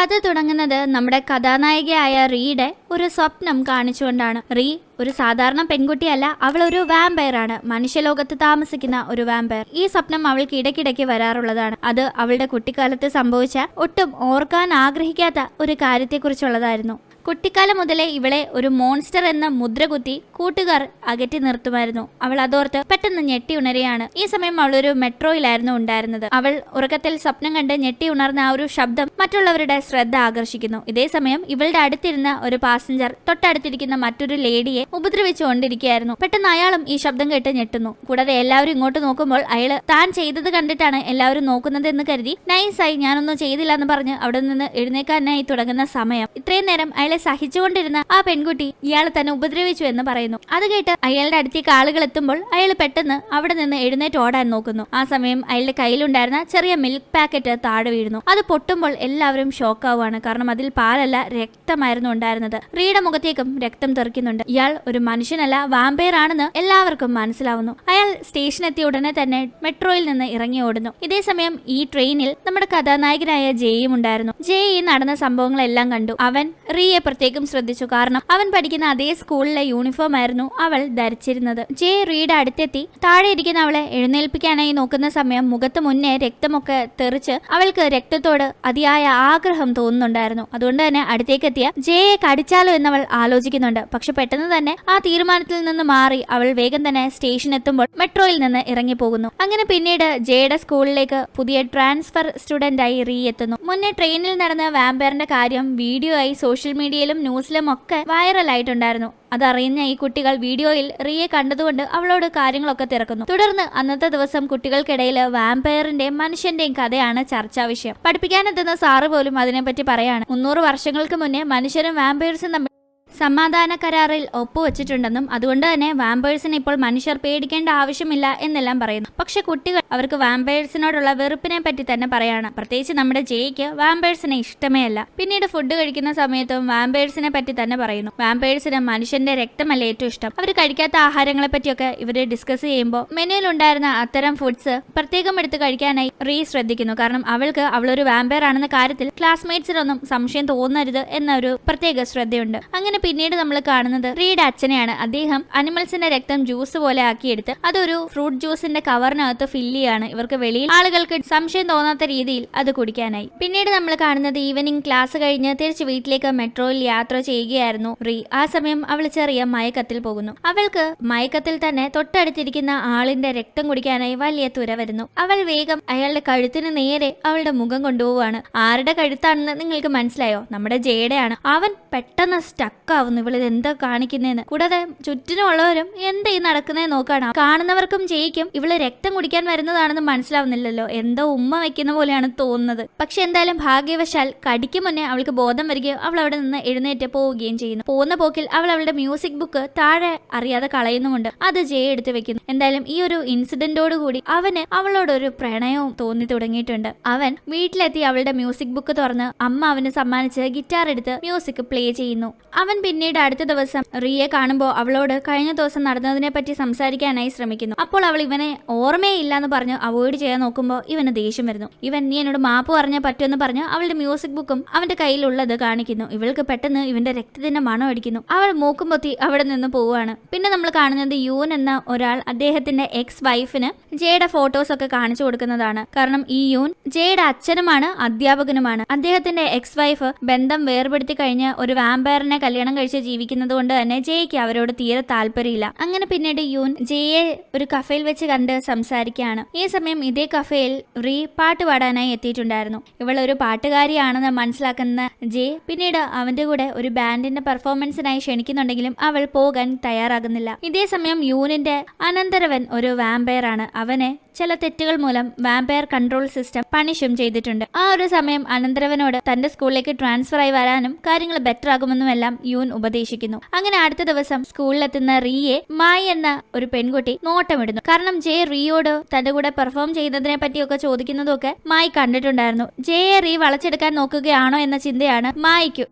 കഥ തുടങ്ങുന്നത് നമ്മുടെ കഥാനായികയായ റീയുടെ ഒരു സ്വപ്നം കാണിച്ചുകൊണ്ടാണ്. റീ ഒരു സാധാരണ പെൺകുട്ടിയല്ല, അവൾ ഒരു വാമ്പയർ ആണ്, മനുഷ്യലോകത്ത് താമസിക്കുന്ന ഒരു വാമ്പയർ. ഈ സ്വപ്നം അവൾക്ക് ഇടയ്ക്കിടയ്ക്ക് വരാറുള്ളതാണ്. അത് അവളുടെ കുട്ടിക്കാലത്ത് സംഭവിച്ച ഒട്ടും ഓർക്കാൻ ആഗ്രഹിക്കാത്ത ഒരു കാര്യത്തെക്കുറിച്ചുള്ളതായിരുന്നു. കുട്ടിക്കാലം മുതലേ ഇവളെ ഒരു മോൺസ്റ്റർ എന്ന മുദ്രകുത്തി കൂട്ടുകാർ അകറ്റി നിർത്തുമായിരുന്നു. അവൾ അതോർത്ത് പെട്ടെന്ന് ഞെട്ടി ഉണരുകയാണ്. ഈ സമയം അവൾ ഒരു മെട്രോയിലായിരുന്നു ഉണ്ടായിരുന്നത്. അവൾ ഉറക്കത്തിൽ സ്വപ്നം കണ്ട് ഞെട്ടി ഉണർന്ന ആ ഒരു ശബ്ദം മറ്റുള്ളവരുടെ ശ്രദ്ധ ആകർഷിക്കുന്നു. ഇതേ സമയം ഇവളുടെ അടുത്തിരുന്ന ഒരു പാസഞ്ചർ തൊട്ടടുത്തിരിക്കുന്ന മറ്റൊരു ലേഡിയെ ഉപദ്രവിച്ചുകൊണ്ടിരിക്കുകയായിരുന്നു. പെട്ടെന്ന് അയാളും ഈ ശബ്ദം കേട്ട് ഞെട്ടുന്നു. കൂടാതെ എല്ലാവരും ഇങ്ങോട്ട് നോക്കുമ്പോൾ അയാള് താൻ ചെയ്തത് കണ്ടിട്ടാണ് എല്ലാവരും നോക്കുന്നത് എന്ന് കരുതി നൈസായി ഞാനൊന്നും ചെയ്തില്ല എന്ന് പറഞ്ഞ് അവിടെ നിന്ന് എഴുന്നേക്കാനായി തുടങ്ങുന്ന സമയം ഇത്രയും നേരം അയാളെ സഹിച്ചുകൊണ്ടിരുന്ന ആ പെൺകുട്ടി ഇയാൾ തന്നെ ഉപദ്രവിച്ചു എന്ന് പറയുന്നു. അത് കേട്ട് അയാളുടെ അടുത്തേക്ക് ആളുകൾ എത്തുമ്പോൾ അയാൾ പെട്ടെന്ന് അവിടെ നിന്ന് എഴുന്നേറ്റ് ഓടാൻ നോക്കുന്നു. ആ സമയം അയാളുടെ കയ്യിലുണ്ടായിരുന്ന ചെറിയ മിൽക്ക് പാക്കറ്റ് താഴെ വീഴുന്നു. അത് പൊട്ടുമ്പോൾ എല്ലാവരും ഷോക്കാവുകയാണ്. കാരണം അതിൽ പാലല്ല, രക്തമായിരുന്നു ഉണ്ടായിരുന്നത്. റീയുടെ മുഖത്തേക്കും രക്തം തെറിക്കുന്നുണ്ട്. ഇയാൾ ഒരു മനുഷ്യനല്ല, വാമ്പയർ ആണെന്ന് എല്ലാവർക്കും മനസ്സിലാവുന്നു. അയാൾ സ്റ്റേഷനെത്തിയ ഉടനെ തന്നെ മെട്രോയിൽ നിന്ന് ഇറങ്ങി ഓടുന്നു. ഇതേ സമയം ഈ ട്രെയിനിൽ നമ്മുടെ കഥാനായകനായ ജെയും ഉണ്ടായിരുന്നു. ജെയ് ഈ നടന്ന സംഭവങ്ങളെല്ലാം കണ്ടു. അവൻ റീയെ പ്രത്യേകം ശ്രദ്ധിച്ചു. കാരണം അവൻ പഠിക്കുന്ന അതേ സ്കൂളിലെ യൂണിഫോം ആയിരുന്നു അവൾ ധരിച്ചിരുന്നത്. ജെ റീയുടെ അടുത്തെത്തി താഴെ ഇരിക്കുന്ന അവളെ എഴുന്നേൽപ്പിക്കാനായി നോക്കുന്ന സമയം മുഖത്ത് മുന്നേ രക്തമൊക്കെ തെറിച്ച് അവൾക്ക് രക്തത്തോട് അതിയായ ആഗ്രഹം തോന്നുന്നുണ്ടായിരുന്നു. അതുകൊണ്ട് തന്നെ അടുത്തേക്കെത്തിയ ജെയെ കടിച്ചാലോ എന്നവൾ ആലോചിക്കുന്നുണ്ട്. പക്ഷെ പെട്ടെന്ന് തന്നെ ആ തീരുമാനത്തിൽ നിന്ന് മാറി അവൾ വേഗം തന്നെ സ്റ്റേഷൻ എത്തുമ്പോൾ മെട്രോയിൽ നിന്ന് ഇറങ്ങി പോകുന്നു. അങ്ങനെ പിന്നീട് ജെയുടെ സ്കൂളിലേക്ക് പുതിയ ട്രാൻസ്ഫർ സ്റ്റുഡന്റായി റീ എത്തുന്നു. മുന്നേ ട്രെയിനിൽ നടന്ന വാമ്പയറിന്റെ കാര്യം വീഡിയോ ആയി സോഷ്യൽ മീഡിയയിലും ന്യൂസിലും ഒക്കെ വൈറലായിട്ടുണ്ടായിരുന്നു. അതറിയുന്ന ഈ കുട്ടികൾ വീഡിയോയിൽ റീയെ കണ്ടതുകൊണ്ട് അവളോട് കാര്യങ്ങളൊക്കെ തിരക്കുന്നു. തുടർന്ന് അന്നത്തെ ദിവസം കുട്ടികൾക്കിടയിൽ വാമ്പയറിന്റെയും മനുഷ്യന്റെയും കഥയാണ് ചർച്ചാ വിഷയം. പഠിപ്പിക്കാനെത്തുന്ന സാറ് പോലും അതിനെപ്പറ്റി പറയാണ്. 300 വർഷങ്ങൾക്ക് മുന്നേ മനുഷ്യരും വാമ്പയർസും തമ്മിൽ സമാധാന കരാറിൽ ഒപ്പുവെച്ചിട്ടുണ്ടെന്നും അതുകൊണ്ട് തന്നെ വാമ്പേഴ്സിനെ ഇപ്പോൾ മനുഷ്യർ പേടിക്കേണ്ട ആവശ്യമില്ല എന്നെല്ലാം പറയുന്നു. പക്ഷെ കുട്ടികൾ അവർക്ക് വാമ്പേഴ്സിനോടുള്ള വെറുപ്പിനെ പറ്റി തന്നെ പറയാണ്. പ്രത്യേകിച്ച് നമ്മുടെ ജെയ്ക്ക് വാമ്പേഴ്സിനെ ഇഷ്ടമേ അല്ല. പിന്നീട് ഫുഡ് കഴിക്കുന്ന സമയത്തും വാമ്പേഴ്സിനെ പറ്റി തന്നെ പറയുന്നു. വാമ്പേഴ്സിന് മനുഷ്യന്റെ രക്തമല്ല ഏറ്റവും ഇഷ്ടം. അവർ കഴിക്കാത്ത ആഹാരങ്ങളെ പറ്റിയൊക്കെ ഇവര് ഡിസ്കസ് ചെയ്യുമ്പോൾ മെനുവിലുണ്ടായിരുന്ന അത്തരം ഫുഡ്സ് പ്രത്യേകം എടുത്ത് കഴിക്കാനായി റീ ശ്രദ്ധിക്കുന്നു. കാരണം അവൾക്ക് അവളൊരു വാമ്പയർ ആണെന്ന കാര്യത്തിൽ ക്ലാസ്മേറ്റ്സിനൊന്നും സംശയം തോന്നരുത് എന്നൊരു പ്രത്യേക ശ്രദ്ധയുണ്ട്. അങ്ങനെ പിന്നീട് നമ്മൾ കാണുന്നത് റീയുടെ അച്ഛനെയാണ്. അദ്ദേഹം അനിമൽസിന്റെ രക്തം ജ്യൂസ് പോലെ ആക്കിയെടുത്ത് അതൊരു ഫ്രൂട്ട് ജ്യൂസിന്റെ കവറിനകത്ത് ഫില്ല് ചെയ്യാണ് ഇവർക്ക് വെളിയിൽ ആളുകൾക്ക് സംശയം തോന്നാത്ത രീതിയിൽ അത് കുടിക്കാനായി. പിന്നീട് നമ്മൾ കാണുന്നത് ഈവനിങ് ക്ലാസ് കഴിഞ്ഞ് തിരിച്ച് വീട്ടിലേക്ക് മെട്രോയിൽ യാത്ര ചെയ്യുകയായിരുന്നു റീ. ആ സമയം അവൾ ചെറിയ മയക്കത്തിൽ പോകുന്നു. അവൾക്ക് മയക്കത്തിൽ തന്നെ തൊട്ടടുത്തിരിക്കുന്ന ആളിന്റെ രക്തം കുടിക്കാനായി വലിയ തുര വരുന്നു. അവൾ വേഗം അയാളുടെ കഴുത്തിന് നേരെ അവളുടെ മുഖം കൊണ്ടുപോവാണ്. ആരുടെ കഴുത്താണെന്ന് നിങ്ങൾക്ക് മനസ്സിലായോ? നമ്മുടെ ജെയുടെയാണ്. അവൻ പെട്ടെന്ന് സ്റ്റക്ക് ആവുന്നു. ഇവളിത് എന്താ കാണിക്കുന്നതെന്ന്. കൂടാതെ ചുറ്റിനുള്ളവരും എന്താ ഈ നടക്കുന്നതെന്ന് നോക്കാണ്. കാണുന്നവർക്കും ജയിക്കും ഇവള് രക്തം കുടിക്കാൻ വരുന്നതാണെന്ന് മനസ്സിലാവുന്നില്ലല്ലോ. എന്തോ ഉമ്മ വെക്കുന്ന പോലെയാണ് തോന്നുന്നത്. പക്ഷെ എന്തായാലും ഭാഗ്യവശാൽ കടിക്ക് മുന്നേ അവൾക്ക് ബോധം വരികയും അവൾ അവിടെ നിന്ന് എഴുന്നേറ്റ് പോവുകയും ചെയ്യുന്നു. പോകുന്ന പോക്കിൽ അവൾ അവളുടെ മ്യൂസിക് ബുക്ക് താഴെ അറിയാതെ കളയുന്നുമുണ്ട്. അത് ജയ എടുത്ത് വെക്കുന്നു. എന്തായാലും ഈ ഒരു ഇൻസിഡന്റോട് കൂടി അവന് അവളോടൊരു പ്രണയവും തോന്നി തുടങ്ങിയിട്ടുണ്ട്. അവൻ വീട്ടിലെത്തി അവളുടെ മ്യൂസിക് ബുക്ക് തുറന്ന് അമ്മ അവന് സമ്മാനിച്ച് ഗിറ്റാർ എടുത്ത് മ്യൂസിക് പ്ലേ ചെയ്യുന്നു. അവൻ പിന്നീട് അടുത്ത ദിവസം റീയെ കാണുമ്പോൾ അവളോട് കഴിഞ്ഞ ദിവസം നടന്നതിനെ പറ്റി സംസാരിക്കാനായി ശ്രമിക്കുന്നു. അപ്പോൾ അവൾ ഇവനെ ഓർമ്മയെ ഇല്ലാന്ന് പറഞ്ഞ് അവോയ്ഡ് ചെയ്യാൻ നോക്കുമ്പോൾ ഇവന് ദേഷ്യം വരുന്നു. ഇവൻ നീ എന്നോട് മാപ്പ് പറഞ്ഞാൽ പറ്റുമെന്ന് പറഞ്ഞ് അവളുടെ മ്യൂസിക് ബുക്കും അവന്റെ കയ്യിലുള്ളത് കാണിക്കുന്നു. ഇവൾക്ക് പെട്ടെന്ന് ഇവന്റെ രക്തത്തിന്റെ മണം അടിക്കുന്നു. അവൾ മൂക്കും പൊത്തി അവിടെ നിന്ന് പോവുകയാണ്. പിന്നെ നമ്മൾ കാണുന്നത് യൂൻ എന്ന ഒരാൾ അദ്ദേഹത്തിന്റെ എക്സ് വൈഫിന് ജെയുടെ ഫോട്ടോസ് ഒക്കെ കാണിച്ചു കൊടുക്കുന്നതാണ്. കാരണം ഈ യൂൻ ജെയുടെ അച്ഛനുമാണ് അധ്യാപകനുമാണ്. അദ്ദേഹത്തിന്റെ എക്സ് വൈഫ് ബന്ധം വേർപെടുത്തി കഴിഞ്ഞ് ഒരു വാമ്പയറിനെ കല്യാണം കഴിച്ച് ജീവിക്കുന്നത് കൊണ്ട് തന്നെ ജെയ്ക്ക് അവരോട് തീരെ താല്പര്യമില്ല. അങ്ങനെ പിന്നീട് യൂൻ ജെയെ ഒരു കഫേയിൽ വെച്ച് കണ്ട് സംസാരിക്കുകയാണ്. ഈ സമയം ഇതേ കഫേയിൽ റീ പാട്ട് പാടാനായി എത്തിയിട്ടുണ്ടായിരുന്നു. ഇവൾ ഒരു പാട്ടുകാരിയാണെന്ന് മനസ്സിലാക്കുന്ന ജെ പിന്നീട് അവന്റെ കൂടെ ഒരു ബാൻഡിന്റെ പെർഫോമൻസിനായി ക്ഷണിക്കുന്നുണ്ടെങ്കിലും അവൾ പോകാൻ തയ്യാറാകുന്നില്ല. ഇതേ സമയം യൂനിന്റെ അനന്തരവൻ ഒരു വാമ്പയർ ആണ്. അവനെ ചില തെറ്റുകൾ മൂലം വാമ്പയർ കൺട്രോൾ സിസ്റ്റം പണിഷും ചെയ്തിട്ടുണ്ട്. ആ ഒരു സമയം അനന്തരവനോട് തന്റെ സ്കൂളിലേക്ക് ട്രാൻസ്ഫർ ആയി വരാനും കാര്യങ്ങൾ ബെറ്റർ ആകുമെന്നുമെല്ലാം യൂൻ ഉപദേശിക്കുന്നു. അങ്ങനെ അടുത്ത ദിവസം സ്കൂളിലെത്തുന്ന റീയെ മായി എന്ന ഒരു പെൺകുട്ടി നോട്ടമിടുന്നു. കാരണം ജെ റീയോട് തന്റെ കൂടെ പെർഫോം ചെയ്യുന്നതിനെ പറ്റിയൊക്കെ ചോദിക്കുന്നതൊക്കെ മായി കണ്ടിട്ടുണ്ടായിരുന്നു. ജെയെ റീ വളച്ചെടുക്കാൻ നോക്കുകയാണോ എന്ന ചിന്തയാണ് മായിക്ക്.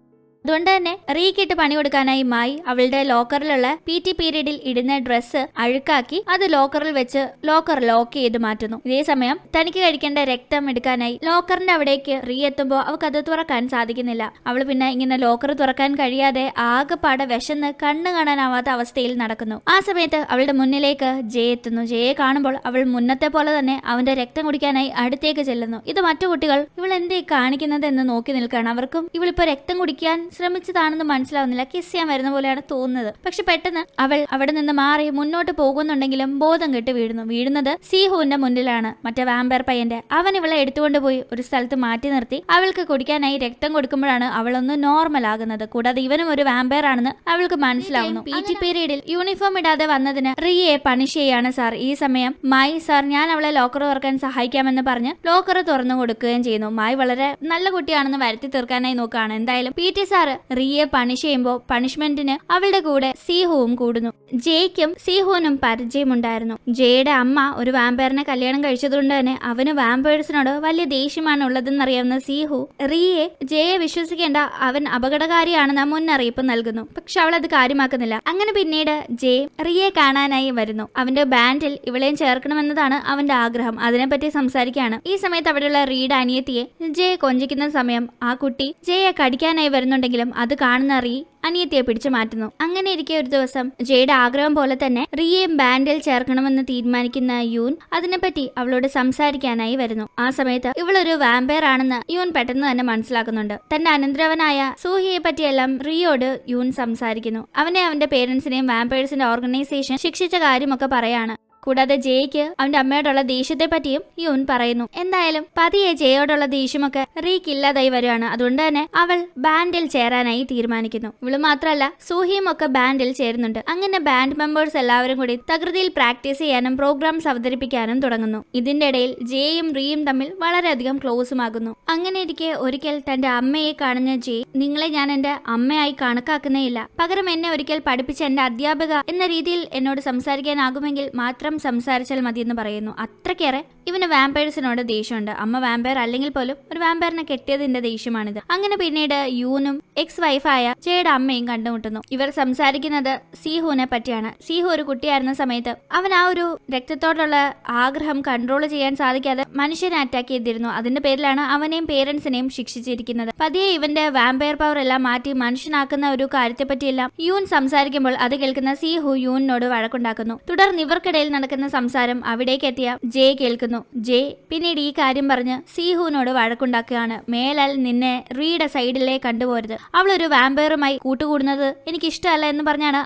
അതുകൊണ്ട് തന്നെ റീക്കിട്ട് പണി കൊടുക്കാനായി മായി അവളുടെ ലോക്കറിലുള്ള PT പീരീഡിൽ ഇടുന്ന ഡ്രസ്സ് അഴുക്കാക്കി അത് ലോക്കറിൽ വെച്ച് ലോക്കർ ലോക്ക് ചെയ്ത് മാറ്റുന്നു. ഇതേ സമയം തനിക്ക് കഴിക്കേണ്ട രക്തം എടുക്കാനായി ലോക്കറിന്റെ അവിടേക്ക് റീ എത്തുമ്പോൾ അവൾക്ക് അത് തുറക്കാൻ സാധിക്കുന്നില്ല. അവൾ പിന്നെ ഇങ്ങനെ ലോക്കർ തുറക്കാൻ കഴിയാതെ ആകെപ്പാടെ വിശന്ന് കണ്ണു കാണാനാവാത്ത അവസ്ഥയിൽ നടക്കുന്നു. ആ സമയത്ത് അവളുടെ മുന്നിലേക്ക് ജെ എത്തുന്നു. ജയെ കാണുമ്പോൾ അവൾ മുന്നത്തെ പോലെ തന്നെ അവന്റെ രക്തം കുടിക്കാനായി അടുത്തേക്ക് ചെല്ലുന്നു. ഇത് മറ്റു കുട്ടികൾ ഇവൾ എന്തേ കാണിക്കുന്നത് എന്ന് നോക്കി നിൽക്കുകയാണ്. അവർക്കും ഇവളിപ്പോ രക്തം കുടിക്കാൻ ശ്രമിച്ചതാണെന്ന് മനസ്സിലാവുന്നില്ല. കിസ് ചെയ്യാൻ വരുന്ന പോലെയാണ് തോന്നുന്നത്. പക്ഷെ പെട്ടെന്ന് അവൾ അവിടെ നിന്ന് മാറി മുന്നോട്ട് പോകുന്നുണ്ടെങ്കിലും ബോധം കെട്ട് വീഴുന്നത് സീഹുവിന്റെ മുന്നിലാണ്. മറ്റേ വാമ്പയർ പയ്യന്റെ. അവൻ ഇവളെ എടുത്തുകൊണ്ട് പോയി ഒരു സ്ഥലത്ത് മാറ്റി നിർത്തി അവൾക്ക് കുടിക്കാനായി രക്തം കൊടുക്കുമ്പോഴാണ് അവളൊന്ന് നോർമൽ ആകുന്നത്. കൂടാതെ ഇവനും ഒരു വാമ്പയർ ആണെന്ന് അവൾക്ക് മനസ്സിലാവുന്നു. PT പീരീഡിൽ യൂണിഫോം ഇടാതെ വന്നതിന് റിയെ പണിഷ് ചെയ്യാണ് സാർ. ഈ സമയം മായി സാർ ഞാൻ അവളെ ലോക്കർ തുറക്കാൻ സഹായിക്കാമെന്ന് പറഞ്ഞ് ലോക്കർ തുറന്നു കൊടുക്കുകയും ചെയ്യുന്നു. മായി വളരെ നല്ല കുട്ടിയാണെന്ന് വരുത്തി തീർക്കാനായി നോക്കുകയാണ്. എന്തായാലും PT സാർ റിയെ പണിഷ് ചെയ്യുമ്പോൾ പണിഷ്മെന്റിന് അവളുടെ കൂടെ സീഹുവും കൂടുന്നു. ജയ്ക്കും സീഹുവിനും പരിചയമുണ്ടായിരുന്നു. ജയുടെ അമ്മ ഒരു വാമ്പയറിനെ കല്യാണം കഴിച്ചതുകൊണ്ട് തന്നെ അവന് വാമ്പേഴ്സിനോട് വലിയ ദേഷ്യമാണ് ഉള്ളതെന്നറിയാവുന്ന സീഹു റിയെ ജയെ വിശ്വസിക്കേണ്ട, അവൻ അപകടകാരിയാണെന്ന് മുന്നറിയിപ്പ് നൽകുന്നു. പക്ഷെ അവൾ അത് കാര്യമാക്കുന്നില്ല. അങ്ങനെ പിന്നീട് ജെ റിയെ കാണാനായി വരുന്നു. അവന്റെ ബാൻഡിൽ ഇവളെയും ചേർക്കണമെന്നതാണ് അവന്റെ ആഗ്രഹം. അതിനെപ്പറ്റി സംസാരിക്കുകയാണ്. ഈ സമയത്ത് അവിടെയുള്ള റീഡ് അനിയത്തിയെ ജയെ കൊഞ്ചിക്കുന്ന സമയം ആ കുട്ടി ജയെ കടിക്കാനായി വരുന്നുണ്ടെങ്കിലും അത് കാണുന്ന റീ അനിയത്തിയെ പിടിച്ചു മാറ്റുന്നു. അങ്ങനെ ഇരിക്കെ ഒരു ദിവസം ജയുടെ ആഗ്രഹം പോലെ തന്നെ റിയയും ബാൻഡിൽ ചേർക്കണമെന്ന് തീരുമാനിക്കുന്ന യൂൻ അതിനെപ്പറ്റി അവളോട് സംസാരിക്കാനായി വരുന്നു. ആ സമയത്ത് ഇവളൊരു വാമ്പയർ ആണെന്ന് യൂൻ പെട്ടെന്ന് തന്നെ മനസ്സിലാക്കുന്നുണ്ട്. തന്റെ അനന്തരവനായ സൂഹിയെ പറ്റിയെല്ലാം റിയോട് യൂൻ സംസാരിക്കുന്നു. അവന്റെ പേരൻസിനെയും വാമ്പയേഴ്സിന്റെ ഓർഗനൈസേഷൻ ശിക്ഷിച്ച കാര്യമൊക്കെ പറയാണ്. കൂടാതെ ജയ്ക്ക് അവന്റെ അമ്മയോടുള്ള ദേഷ്യത്തെ പറ്റിയും യൂൻ പറയുന്നു. എന്തായാലും പതിയെ ജയോടുള്ള ദേഷ്യമൊക്കെ റീക്ക് ഇല്ലാതായി വരുവാണ്. അതുകൊണ്ട് തന്നെ അവൾ ബാൻഡിൽ ചേരാനായി തീരുമാനിക്കുന്നു. ഇവള് മാത്രമല്ല സൂഹിയും ഒക്കെ ബാൻഡിൽ ചേരുന്നുണ്ട്. അങ്ങനെ ബാൻഡ് മെമ്പേഴ്സ് എല്ലാവരും കൂടി തകൃതിയിൽ പ്രാക്ടീസ് ചെയ്യാനും പ്രോഗ്രാംസ് അവതരിപ്പിക്കാനും തുടങ്ങുന്നു. ഇതിന്റെ ഇടയിൽ ജയും റീയും തമ്മിൽ വളരെയധികം ക്ലോസുമാകുന്നു. അങ്ങനെ ഇരിക്കെ ഒരിക്കൽ തന്റെ അമ്മയെ കാണുന്ന ജയ്, നിങ്ങളെ ഞാൻ എന്റെ അമ്മയായി കണക്കാക്കുന്നേയില്ല, പകരം എന്നെ ഒരിക്കൽ പഠിപ്പിച്ച എന്റെ അധ്യാപിക എന്ന രീതിയിൽ എന്നോട് സംസാരിക്കാനാകുമെങ്കിൽ മാത്രം സംസാരിച്ചാൽ മതിയെന്ന് പറയുന്നു. അത്രക്കേറെ ഇവന് വാമ്പയർസിനോട് ദേഷ്യമുണ്ട്. അമ്മ വാമ്പയർ അല്ലെങ്കിൽ പോലും ഒരു വാമ്പയറിനെ കെട്ടിയതിന്റെ ദേഷ്യമാണിത്. അങ്ങനെ പിന്നീട് യൂനും എക്സ് വൈഫായ ജയുടെ അമ്മയും കണ്ടുമുട്ടുന്നു. ഇവർ സംസാരിക്കുന്നത് സീഹുവിനെ പറ്റിയാണ്. സീഹു ഒരു കുട്ടിയായിരുന്ന സമയത്ത് അവൻ ആ ഒരു രക്തത്തോടുള്ള ആഗ്രഹം കൺട്രോൾ ചെയ്യാൻ സാധിക്കാതെ മനുഷ്യനെ അറ്റാക്ക് ചെയ്തിരുന്നു. അതിന്റെ പേരിലാണ് അവനെയും പേരൻസിനെയും ശിക്ഷിച്ചിരിക്കുന്നത്. പതിയെ ഇവന്റെ വാമ്പയർ പവർ എല്ലാം മാറ്റി മനുഷ്യനാക്കുന്ന ഒരു കാര്യത്തെ പറ്റിയെല്ലാം യൂൻ സംസാരിക്കുമ്പോൾ അത് കേൾക്കുന്ന സീഹു യൂനിനോട് വഴക്കുണ്ടാക്കുന്നു. തുടർന്ന് ഇവർക്കിടയിൽ നടക്കുന്ന സംസാരം അവിടേക്ക് എത്തിയ ജെ കേൾക്കുന്നു. ജെ പിന്നീട് ഈ കാര്യം പറഞ്ഞ് സീഹുവിനോട് വഴക്കുണ്ടാക്കുകയാണ്. മേലാൽ നിന്നെ റീയുടെ സൈഡിലേ കണ്ടുപോരുത്, അവളൊരു വാമ്പയറുമായി കൂട്ടുകൂടുന്നത് എനിക്ക് ഇഷ്ടമല്ല എന്ന് പറഞ്ഞാണ്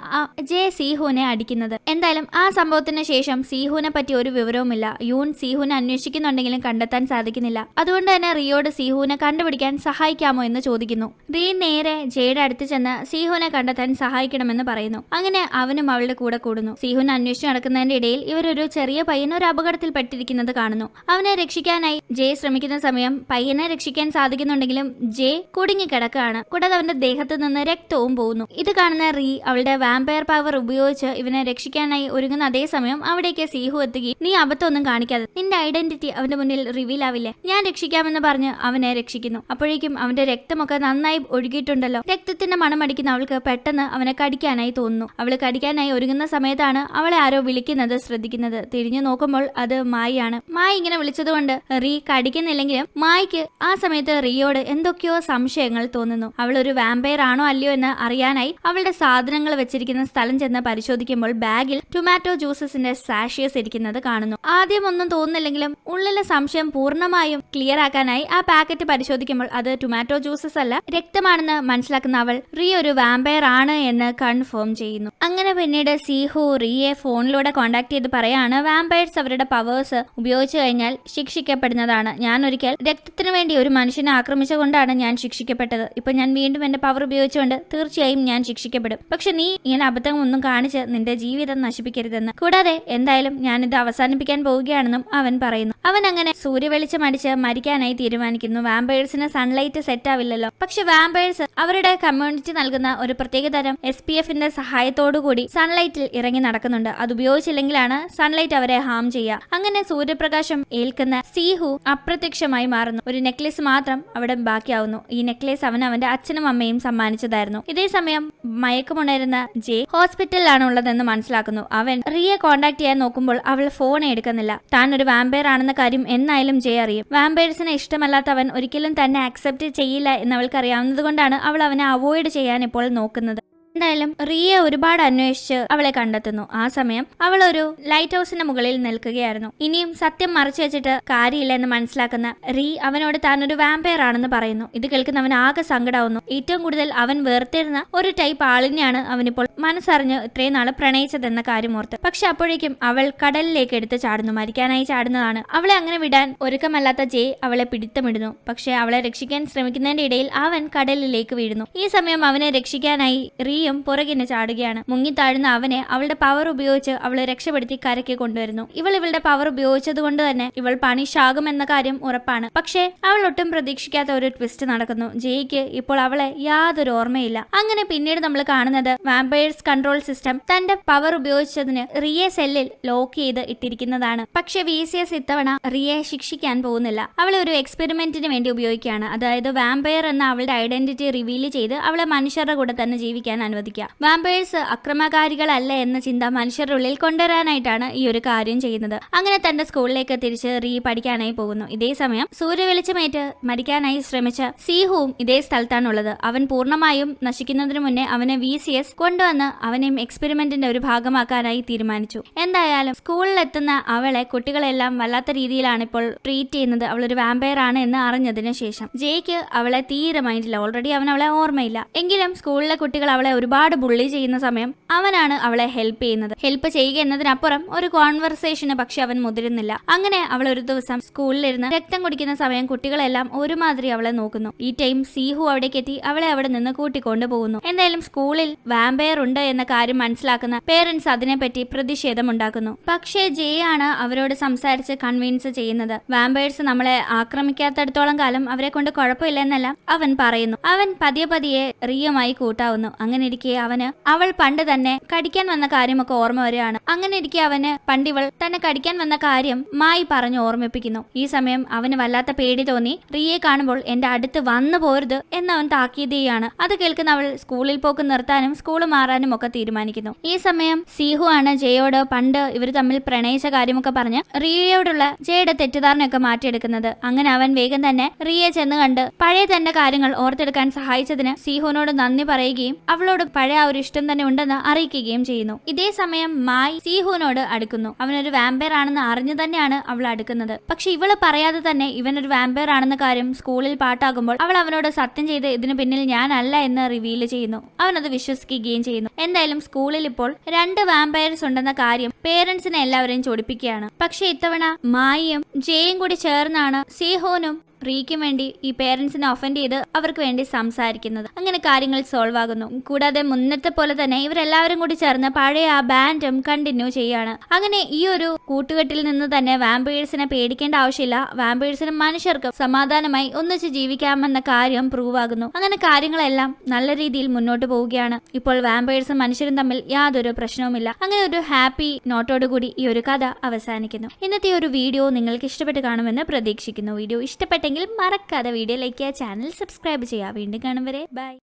ജെ സീഹുവിനെ അടിക്കുന്നത്. എന്തായാലും ആ സംഭവത്തിന് ശേഷം സീഹുവിനെ പറ്റി ഒരു വിവരവുമില്ല. യൂൻ സീഹുവിനെ അന്വേഷിക്കുന്നുണ്ടെങ്കിലും കണ്ടെത്താൻ സാധിക്കുന്നില്ല. അതുകൊണ്ട് തന്നെ റിയോട് സീഹുവിനെ കണ്ടുപിടിക്കാൻ സഹായിക്കാമോ എന്ന് ചോദിക്കുന്നു. റീ നേരെ ജയുടെ അടുത്ത് ചെന്ന് സീഹുവിനെ കണ്ടെത്താൻ സഹായിക്കണമെന്ന് പറയുന്നു. അങ്ങനെ അവനും അവളുടെ കൂടെ കൂടുന്നു. സീഹുവിനെ അന്വേഷിച്ച് നടക്കുന്നതിന്റെ ഇടയിൽ ഇവരൊരു ചെറിയ പയ്യൻ ഒരു അപകടത്തിൽ പെട്ടിരിക്കുന്നത് കാണുന്നു. അവനെ രക്ഷിക്കാനായി ജെ ശ്രമിക്കുന്ന സമയം പയ്യനെ രക്ഷിക്കാൻ സാധിക്കുന്നുണ്ടെങ്കിലും ജെ കുടുങ്ങിക്കിടക്കുകയാണ്. കൂടാതെ അവന്റെ ദേഹത്ത് നിന്ന് രക്തവും പോകുന്നു. ഇത് കാണുന്ന റീ അവളുടെ വാമ്പയർ പവർ ഉപയോഗിച്ച് ഇവനെ രക്ഷിക്കാനായി ഒരുങ്ങുന്ന അതേ സമയം അവിടേക്ക് സീഹു എത്തുകയും, നീ അബദ്ധമൊന്നും കാണിക്കാതെ, നിന്റെ ഐഡന്റിറ്റി അവന്റെ മുന്നിൽ റിവീൽ ആവില്ലേ, ഞാൻ രക്ഷിക്കാമെന്ന് പറഞ്ഞ് അവനെ രക്ഷിക്കുന്നു. അപ്പോഴേക്കും അവന്റെ രക്തമൊക്കെ നന്നായി ഒഴുകിയിട്ടുണ്ടല്ലോ. രക്തത്തിന്റെ മണമടിക്കുന്ന അവൾക്ക് പെട്ടെന്ന് അവനെ കടിക്കാനായി തോന്നുന്നു. അവള് കടിക്കാനായി ഒരുങ്ങുന്ന സമയത്താണ് അവളെ ആരോ വിളിക്കുന്നത് ശ്രദ്ധിക്കുന്നത്. തിരിഞ്ഞു നോക്കുമ്പോൾ അത് മായിയാണ്. മായി ഇങ്ങനെ വിളിച്ചതുകൊണ്ട് റീ കടിക്കുന്നില്ലെങ്കിലും മായിക്ക് ആ സമയത്ത് റിയോട് എന്തൊക്കെയോ സംശയങ്ങൾ തോന്നുന്നു. അവൾ ഒരു വാമ്പയർ ആണോ അല്ലയോ എന്ന് അറിയാനായി അവളുടെ സാധനങ്ങൾ വെച്ചിരിക്കുന്ന സ്ഥലം ചെന്ന് പരിശോധിക്കുമ്പോൾ ബാഗിൽ ടൊമാറ്റോ ജ്യൂസസിന്റെ സാഷിയസ് ഇരിക്കുന്നത് കാണുന്നു. ആദ്യം ഒന്നും തോന്നുന്നില്ലെങ്കിലും ഉള്ളിലെ സംശയം പൂർണ്ണമായും ക്ലിയർ ആക്കാനായി ആ പാക്കറ്റ് പരിശോധിക്കുമ്പോൾ അത് ടൊമാറ്റോ ജ്യൂസസ് അല്ല, രക്തമാണെന്ന് മനസ്സിലാക്കുന്ന അവൾ റീ ഒരു വാമ്പയർ ആണ് എന്ന് കൺഫേം ചെയ്യുന്നു. അങ്ങനെ പിന്നീട് സീഹു റിയെ ഫോണിലൂടെ കോണ്ടാക്ട് ചെയ്ത് പറയാണ്, വാമ്പയർസ് അവരുടെ പവേഴ്സ് ഉപയോഗിച്ചു കഴിഞ്ഞാൽ ശിക്ഷിക്കപ്പെടുന്നതാണ്. ഞാൻ ഒരിക്കൽ രക്തത്തിനു വേണ്ടി ഒരു മനുഷ്യനെ ആക്രമിച്ചുകൊണ്ടാണ് ഞാൻ ശിക്ഷിക്കപ്പെട്ടത്. ഇപ്പൊ ഞാൻ വീണ്ടും എന്റെ പവർ ഉപയോഗിച്ചുകൊണ്ട് തീർച്ചയായും ഞാൻ ശിക്ഷിക്കപ്പെടും. പക്ഷെ നീ ഇങ്ങനെ അബദ്ധം ഒന്നും കാണിച്ച് നിന്റെ ജീവിതം നശിപ്പിക്കരുതെന്ന്. കൂടാതെ എന്തായാലും ഞാനിത് അവസാനിപ്പിക്കാൻ പോവുകയാണെന്നും അവൻ പറയുന്നു. അവൻ അങ്ങനെ സൂര്യവെളിച്ചം അടിച്ച് മരിക്കാനായി തീരുമാനിക്കുന്നു. വാമ്പയേഴ്സിന് സൺലൈറ്റ് സെറ്റ് ആവില്ലല്ലോ. പക്ഷെ വാമ്പയേഴ്സ് അവരുടെ കമ്മ്യൂണിറ്റി നൽകുന്ന ഒരു പ്രത്യേകതരം SPFന്റെ സഹായത്തോടുകൂടി സൺലൈറ്റിൽ ഇറങ്ങി നടക്കുന്നുണ്ട്. അത് ഉപയോഗിച്ചില്ലെങ്കിലാണ് സൺലൈറ്റ് അവരെ ഹാം ചെയ്യുക. അങ്ങനെ സൂര്യപ്രകാശം ഏൽക്കുന്ന സീഹു അപ്രത്യക്ഷമായി മാറുന്നു. ഒരു നെക്ലേസ് മാത്രം അവിടെ ബാക്കിയാവുന്നു. ഈ നെക്ലേസ് അവൻ അവന്റെ അച്ഛന് അച്ഛനും അമ്മയും സമ്മാനിച്ചതായിരുന്നു. ഇതേസമയം മയക്കമുണരുന്ന ജെ ഹോസ്പിറ്റലിലാണ് ഉള്ളതെന്ന് മനസ്സിലാക്കുന്നു. അവൻ റിയെ കോണ്ടാക്ട് ചെയ്യാൻ നോക്കുമ്പോൾ അവൾ ഫോൺ എടുക്കുന്നില്ല. താൻ ഒരു വാമ്പയർ ആണെന്ന കാര്യം എന്നായാലും ജെ അറിയും. വാമ്പയർസിനെ ഇഷ്ടമല്ലാത്തവൻ ഒരിക്കലും തന്നെ അക്സെപ്റ്റ് ചെയ്യില്ല എന്നവൾക്ക് അറിയാവുന്നതുകൊണ്ടാണ് അവൾ അവനെ അവോയ്ഡ് ചെയ്യാൻ ഇപ്പോൾ നോക്കുന്നത്. എന്തായാലും റിയെ ഒരുപാട് അന്വേഷിച്ച് അവളെ കണ്ടെത്തുന്നു. ആ സമയം അവൾ ഒരു ലൈറ്റ് ഹൗസിന്റെ മുകളിൽ നിൽക്കുകയായിരുന്നു. ഇനിയും സത്യം മറച്ചു വെച്ചിട്ട് കാര്യമില്ല എന്ന് മനസ്സിലാക്കുന്ന റീ അവനോട് താൻ ഒരു വാമ്പയർ ആണെന്ന് പറയുന്നു. ഇത് കേൾക്കുന്ന അവൻ ആകെ സങ്കടാവുന്നു. ഏറ്റവും കൂടുതൽ അവൻ വേർതിരുന്ന ഒരു ടൈപ്പ് ആളിനെയാണ് അവനിപ്പോൾ മനസ്സറിഞ്ഞ് ഇത്രയും നാള് പ്രണയിച്ചതെന്ന കാര്യം ഓർത്ത്. പക്ഷെ അപ്പോഴേക്കും അവൾ കടലിലേക്ക് എടുത്ത് ചാടുന്നു. മരിക്കാനായി ചാടുന്നതാണ്. അവളെ അങ്ങനെ വിടാൻ ഒരുക്കമല്ലാത്ത ജെ അവളെ പിടിത്തമിടുന്നു. പക്ഷെ അവളെ രക്ഷിക്കാൻ ശ്രമിക്കുന്നതിന്റെ ഇടയിൽ അവൻ കടലിലേക്ക് വീഴുന്നു. ഈ സമയം അവനെ രക്ഷിക്കാനായി റീ പുറകിന് ചാടുകയാണ്. മുങ്ങിത്താഴുന്ന അവനെ അവളുടെ പവർ ഉപയോഗിച്ച് അവളെ രക്ഷപ്പെടുത്തി കരയ്ക്ക് കൊണ്ടുവരുന്നു. ഇവളുടെ പവർ ഉപയോഗിച്ചത് കൊണ്ട് തന്നെ ഇവൾ പണിഷാകുമെന്ന കാര്യം ഉറപ്പാണ്. പക്ഷേ അവൾ ഒട്ടും പ്രതീക്ഷിക്കാത്ത ഒരു ട്വിസ്റ്റ് നടക്കുന്നു. ജെയ്ക്ക് ഇപ്പോൾ അവളെ യാതൊരു ഓർമ്മയില്ല. അങ്ങനെ പിന്നീട് നമ്മൾ കാണുന്നത് വാമ്പയേഴ്സ് കൺട്രോൾ സിസ്റ്റം തന്റെ പവർ ഉപയോഗിച്ചതിന് റിയെ സെല്ലിൽ ലോക്ക് ചെയ്ത് ഇട്ടിരിക്കുന്നതാണ്. പക്ഷെ VCS ഇത്തവണ റിയെ ശിക്ഷിക്കാൻ പോകുന്നില്ല. അവളെ ഒരു എക്സ്പെരിമെന്റിന് വേണ്ടി ഉപയോഗിക്കുകയാണ്. അതായത് വാമ്പയർ എന്ന അവളുടെ ഐഡന്റിറ്റി റിവീൽ ചെയ്ത് അവളെ മനുഷ്യരുടെ കൂടെ തന്നെ ജീവിക്കാൻ അനുവദിക്കുക. വാമ്പയേഴ്സ് അക്രമകാരികളല്ല എന്ന ചിന്ത മനുഷ്യരുടെ ഉള്ളിൽ കൊണ്ടുവരാനായിട്ടാണ് ഈ ഒരു കാര്യം ചെയ്യുന്നത്. അങ്ങനെ തന്റെ സ്കൂളിലേക്ക് തിരിച്ച് റീ പഠിക്കാനായി പോകുന്നു. ഇതേ സമയം സൂര്യവെളിച്ചമേറ്റ് മരിക്കാനായി ശ്രമിച്ച സീഹുവും ഇതേ സ്ഥലത്താണുള്ളത്. അവൻ പൂർണ്ണമായും നശിക്കുന്നതിന് മുന്നേ അവനെ VCS കൊണ്ടുവന്ന് അവനെയും എക്സ്പെരിമെന്റിന്റെ ഒരു ഭാഗമാക്കാനായി തീരുമാനിച്ചു. എന്തായാലും സ്കൂളിലെത്തുന്ന അവളെ കുട്ടികളെല്ലാം വല്ലാത്ത രീതിയിലാണ് ഇപ്പോൾ ട്രീറ്റ് ചെയ്യുന്നത്. അവളൊരു വാമ്പയർ ആണ് എന്ന് അറിഞ്ഞതിന് ശേഷം ജെയ്ക്ക് അവളെ തീരെ മൈൻഡില്ല. ഓൾറെഡി അവൻ അവളെ ഓർമ്മയില്ല. എങ്കിലും സ്കൂളിലെ കുട്ടികൾ അവളെ ഒരുപാട് ബുള്ളി ചെയ്യുന്ന സമയം അവനാണ് അവളെ ഹെൽപ്പ് ചെയ്യുന്നത്. ഹെൽപ്പ് ചെയ്യുക എന്നതിനപ്പുറം ഒരു കോൺവെർസേഷന് പക്ഷെ അവൻ മുതിരുന്നില്ല. അങ്ങനെ അവൾ ഒരു ദിവസം സ്കൂളിലിരുന്ന് രക്തം കുടിക്കുന്ന സമയം കുട്ടികളെല്ലാം ഒരുമാതിരി അവളെ നോക്കുന്നു. ഈ ടൈം സീഹു അവിടേക്ക് എത്തി അവളെ അവിടെ നിന്ന് കൂട്ടിക്കൊണ്ടു പോകുന്നു. എന്തായാലും സ്കൂളിൽ വാമ്പയർ ഉണ്ട് എന്ന കാര്യം മനസ്സിലാക്കുന്ന പേരൻസ് അതിനെപ്പറ്റി പ്രതിഷേധമുണ്ടാക്കുന്നു. പക്ഷേ ജെ ആണ് അവരോട് സംസാരിച്ച് കൺവിൻസ് ചെയ്യുന്നത്. വാമ്പയേഴ്സ് നമ്മളെ ആക്രമിക്കാത്തടത്തോളം കാലം അവരെ കൊണ്ട് കുഴപ്പമില്ല എന്നെല്ലാം അവൻ പറയുന്നു. അവൻ പതിയെ റിയുമായി കൂട്ടാവുന്നു. അങ്ങനെ ഇരിക്കെ അവന് അവൾ പണ്ട് തന്നെ കടിക്കാൻ വന്ന കാര്യമൊക്കെ ഓർമ്മ വരികയാണ്. അങ്ങനെ ഇരിക്കെ അവന് പണ്ടിവൾ തന്നെ കടിക്കാൻ വന്ന കാര്യം മായി പറഞ്ഞു ഓർമ്മിപ്പിക്കുന്നു. ഈ സമയം അവന് വല്ലാത്ത പേടി തോന്നി. റിയെ കാണുമ്പോൾ എന്റെ അടുത്ത് വന്നു പോരുത് എന്നവൻ താക്കീത് ചെയ്യാണ്. അത് കേൾക്കുന്ന അവൾ സ്കൂളിൽ പോക്ക് നിർത്താനും സ്കൂൾ മാറാനും ഒക്കെ തീരുമാനിക്കുന്നു. ഈ സമയം സീഹു ആണ് ജയോട് പണ്ട് ഇവർ തമ്മിൽ പ്രണയിച്ച കാര്യമൊക്കെ പറഞ്ഞ് റിയയോടുള്ള ജയുടെ തെറ്റിദ്ധാരണയൊക്കെ മാറ്റിയെടുക്കുന്നത്. അങ്ങനെ അവൻ വേഗം തന്നെ റിയെ ചെന്ന് കണ്ട് പഴയ തന്റെ കാര്യങ്ങൾ ഓർത്തെടുക്കാൻ സഹായിച്ചതിന് സീഹുവിനോട് നന്ദി പറയുകയും അവളോട് പഴയ ആ ഒരു ഇഷ്ടം തന്നെ ഉണ്ടെന്ന് അറിയിക്കുകയും ചെയ്യുന്നു. ഇതേ സമയം മായി സീഹുവിനോട് അടുക്കുന്നു. അവനൊരു വാമ്പയർ ആണെന്ന് അറിഞ്ഞു തന്നെയാണ് അവൾ അടുക്കുന്നത്. പക്ഷെ ഇവള് പറയാതെ തന്നെ ഇവനൊരു വാമ്പയർ ആണെന്ന കാര്യം സ്കൂളിൽ പാട്ടാകുമ്പോൾ അവൾ അവനോട് സത്യം ചെയ്ത് ഇതിനു പിന്നിൽ ഞാനല്ല എന്ന് റിവീൽ ചെയ്യുന്നു. അവനത് വിശ്വസിക്കുകയും ചെയ്യുന്നു. എന്തായാലും സ്കൂളിൽ ഇപ്പോൾ 2 വാമ്പയർസ് ഉണ്ടെന്ന കാര്യം പേരൻസിനെ എല്ലാവരെയും ചൊടിപ്പിക്കുകയാണ്. പക്ഷെ ഇത്തവണ മായിയും ജെയും കൂടി ചേർന്നാണ് സീഹുവിനും റീക്കും വേണ്ടി ഈ പേരൻസിനെ ഒഫൻഡ് ചെയ്ത് അവർക്ക് വേണ്ടി സംസാരിക്കുന്നത്. അങ്ങനെ കാര്യങ്ങൾ സോൾവ് ആകുന്നു. കൂടാതെ മുന്നത്തെ പോലെ തന്നെ ഇവരെല്ലാവരും കൂടി ചേർന്ന് പഴയ ആ ബാൻഡും കണ്ടിന്യൂ ചെയ്യാണ്. അങ്ങനെ ഈ ഒരു കൂട്ടുകെട്ടിൽ നിന്ന് തന്നെ വാമ്പയേഴ്സിനെ പേടിക്കേണ്ട ആവശ്യമില്ല. വാമ്പയേഴ്സിനും മനുഷ്യർക്കും സമാധാനമായി ഒന്നിച്ച് ജീവിക്കാമെന്ന കാര്യം പ്രൂവ് ആകുന്നു. അങ്ങനെ കാര്യങ്ങളെല്ലാം നല്ല രീതിയിൽ മുന്നോട്ട് പോവുകയാണ്. ഇപ്പോൾ വാമ്പയേഴ്സും മനുഷ്യരും തമ്മിൽ യാതൊരു പ്രശ്നവുമില്ല. അങ്ങനെ ഒരു ഹാപ്പി നോട്ടോടുകൂടി ഈ ഒരു കഥ അവസാനിക്കുന്നു. ഇന്നത്തെ ഒരു വീഡിയോ നിങ്ങൾക്ക് ഇഷ്ടപ്പെട്ട് കാണുമെന്ന് പ്രതീക്ഷിക്കുന്നു. വീഡിയോ ഇഷ്ടപ്പെട്ടെങ്കിൽ മറക്കാതെ വീഡിയോ ലൈക്ക് ചെയ്യുക, ചാനൽ സബ്സ്ക്രൈബ് ചെയ്യുക. വീണ്ടും കാണും വരെ ബൈ.